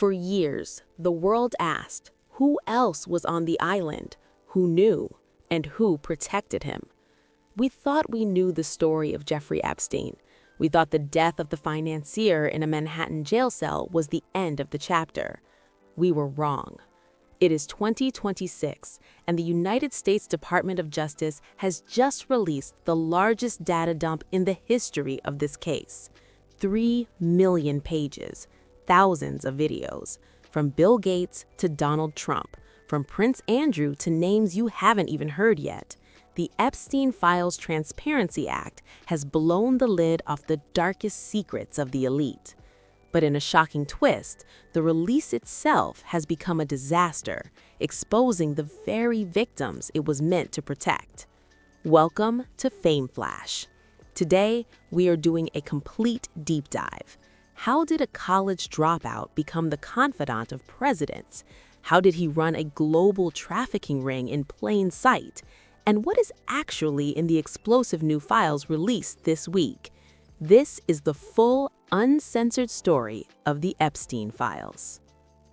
For years, the world asked, who else was on the island, who knew, and who protected him? We thought we knew the story of Jeffrey Epstein. We thought the death of the financier in a Manhattan jail cell was the end of the chapter. We were wrong. It is 2026, and the United States Department of Justice has just released the largest data dump in the history of this case. 3 million pages, thousands of videos, from Bill Gates to Donald Trump, from Prince Andrew to names you haven't even heard yet. The Epstein Files Transparency Act has blown the lid off the darkest secrets of the elite. But in a shocking twist, the release itself has become a disaster, exposing the very victims it was meant to protect. Welcome to FameFlash. Today, we are doing a complete deep dive. How did a college dropout become the confidant of presidents? How did he run a global trafficking ring in plain sight? And what is actually in the explosive new files released this week? This is the full, uncensored story of the Epstein files.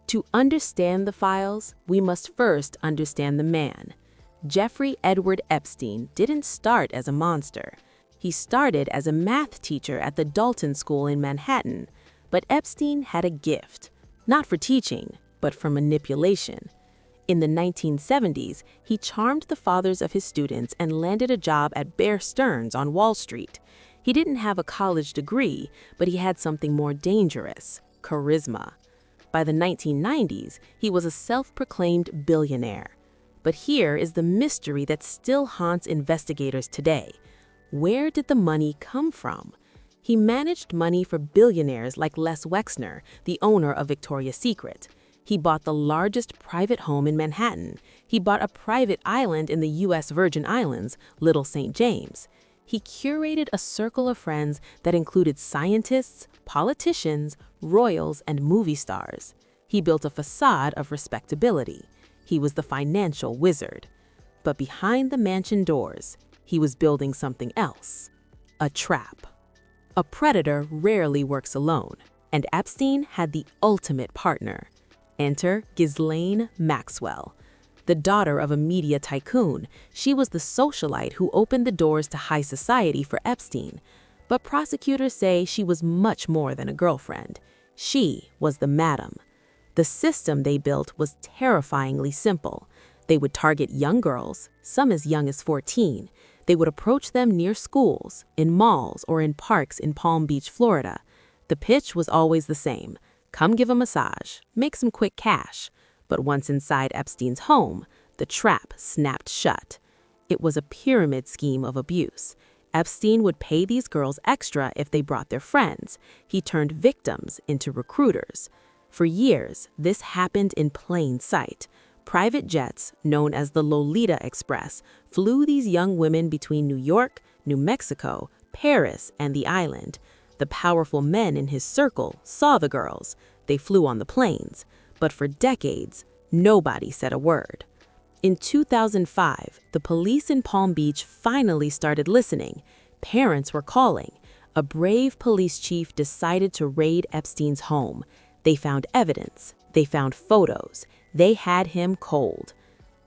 To understand the files, we must first understand the man. Jeffrey Edward Epstein didn't start as a monster. He started as a math teacher at the Dalton School in Manhattan, but Epstein had a gift, not for teaching, but for manipulation. In the 1970s, he charmed the fathers of his students and landed a job at Bear Stearns on Wall Street. He didn't have a college degree, but he had something more dangerous: charisma. By the 1990s, he was a self-proclaimed billionaire. But here is the mystery that still haunts investigators today. Where did the money come from? He managed money for billionaires like Les Wexner, the owner of Victoria's Secret. He bought the largest private home in Manhattan. He bought a private island in the U.S. Virgin Islands, Little St. James. He curated a circle of friends that included scientists, politicians, royals, and movie stars. He built a facade of respectability. He was the financial wizard. But behind the mansion doors, he was building something else: a trap. A predator rarely works alone, and Epstein had the ultimate partner. Enter Ghislaine Maxwell. The daughter of a media tycoon, she was the socialite who opened the doors to high society for Epstein. But prosecutors say she was much more than a girlfriend. She was the madam. The system they built was terrifyingly simple. They would target young girls, some as young as 14. They would approach them near schools, in malls, or in parks in Palm Beach, Florida. The pitch was always the same: come give a massage, make some quick cash. But once inside Epstein's home, the trap snapped shut. It was a pyramid scheme of abuse. Epstein would pay these girls extra if they brought their friends. He turned victims into recruiters. For years, this happened in plain sight. Private jets, known as the Lolita Express, flew these young women between New York, New Mexico, Paris, and the island. The powerful men in his circle saw the girls. They flew on the planes. But for decades, nobody said a word. In 2005, the police in Palm Beach finally started listening. Parents were calling. A brave police chief decided to raid Epstein's home. They found evidence. They found photos. They had him cold.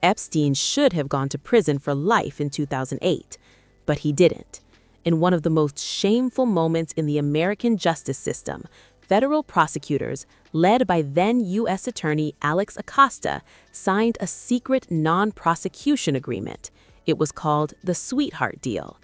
Epstein should have gone to prison for life in 2008, but he didn't. In one of the most shameful moments in the American justice system, federal prosecutors, led by then U.S. Attorney Alex Acosta, signed a secret non-prosecution agreement. It was called the Sweetheart Deal.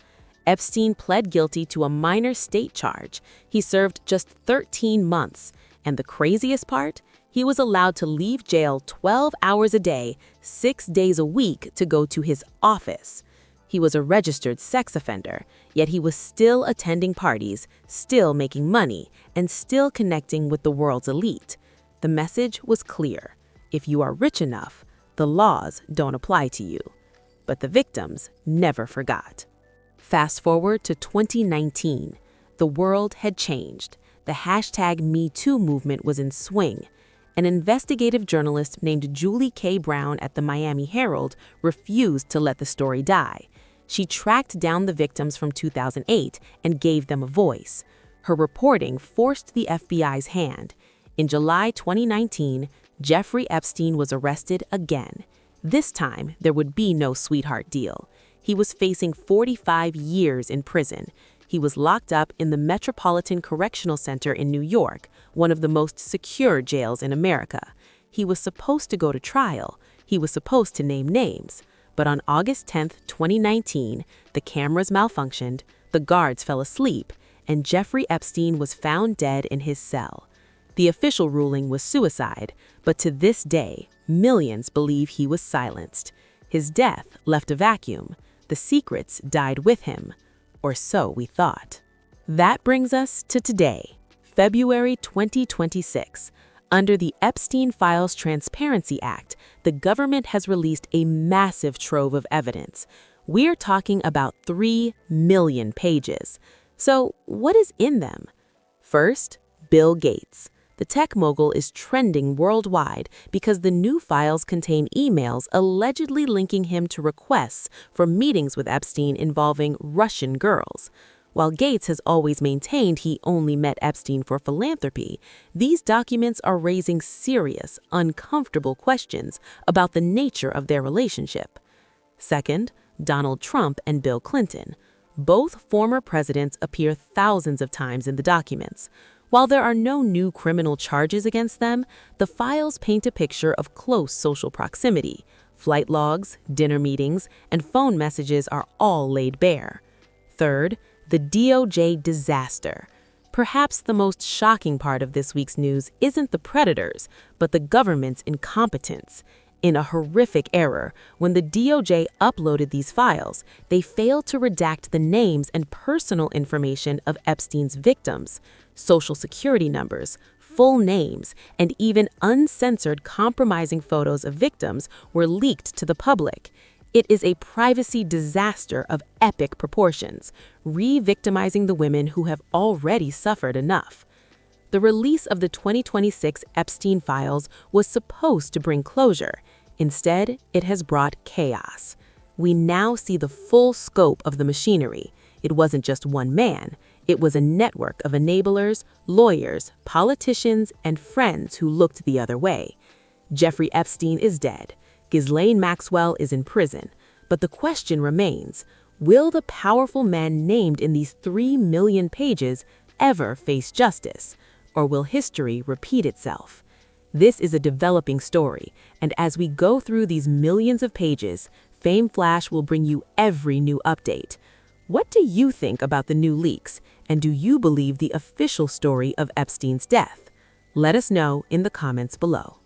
Epstein pled guilty to a minor state charge. He served just 13 months. And the craziest part? He was allowed to leave jail 12 hours a day, 6 days a week to go to his office. He was a registered sex offender, yet he was still attending parties, still making money, and still connecting with the world's elite. The message was clear: if you are rich enough, the laws don't apply to you. But the victims never forgot. Fast forward to 2019. The world had changed. The hashtag #MeToo movement was in swing. An investigative journalist named Julie K. Brown at the Miami Herald refused to let the story die. She tracked down the victims from 2008 and gave them a voice. Her reporting forced the FBI's hand. In July 2019, Jeffrey Epstein was arrested again. This time, there would be no sweetheart deal. He was facing 45 years in prison. He was locked up in the Metropolitan Correctional Center in New York, one of the most secure jails in America. He was supposed to go to trial. He was supposed to name names. But on August 10, 2019, the cameras malfunctioned, the guards fell asleep, and Jeffrey Epstein was found dead in his cell. The official ruling was suicide, but to this day, millions believe he was silenced. His death left a vacuum. The secrets died with him. Or so we thought. That brings us to today, February 2026. Under the Epstein Files Transparency Act, the government has released a massive trove of evidence. We're talking about 3 million pages. So, what is in them? First, Bill Gates. The tech mogul is trending worldwide because the new files contain emails allegedly linking him to requests for meetings with Epstein involving Russian girls. While Gates has always maintained he only met Epstein for philanthropy, these documents are raising serious, uncomfortable questions about the nature of their relationship. Second, Donald Trump and Bill Clinton. Both former presidents appear thousands of times in the documents. While there are no new criminal charges against them, the files paint a picture of close social proximity. Flight logs, dinner meetings, and phone messages are all laid bare. Third, the DOJ disaster. Perhaps the most shocking part of this week's news isn't the predators, but the government's incompetence. In a horrific error, when the DOJ uploaded these files, they failed to redact the names and personal information of Epstein's victims. Social security numbers, full names, and even uncensored compromising photos of victims were leaked to the public. It is a privacy disaster of epic proportions, re-victimizing the women who have already suffered enough. The release of the 2026 Epstein files was supposed to bring closure. Instead, it has brought chaos. We now see the full scope of the machinery. It wasn't just one man. It was a network of enablers, lawyers, politicians, and friends who looked the other way. Jeffrey Epstein is dead. Ghislaine Maxwell is in prison. But the question remains, will the powerful man named in these 3 million pages ever face justice? Or will history repeat itself? This is a developing story, and as we go through these millions of pages, FameFlash will bring you every new update. What do you think about the new leaks, and do you believe the official story of Epstein's death? Let us know in the comments below.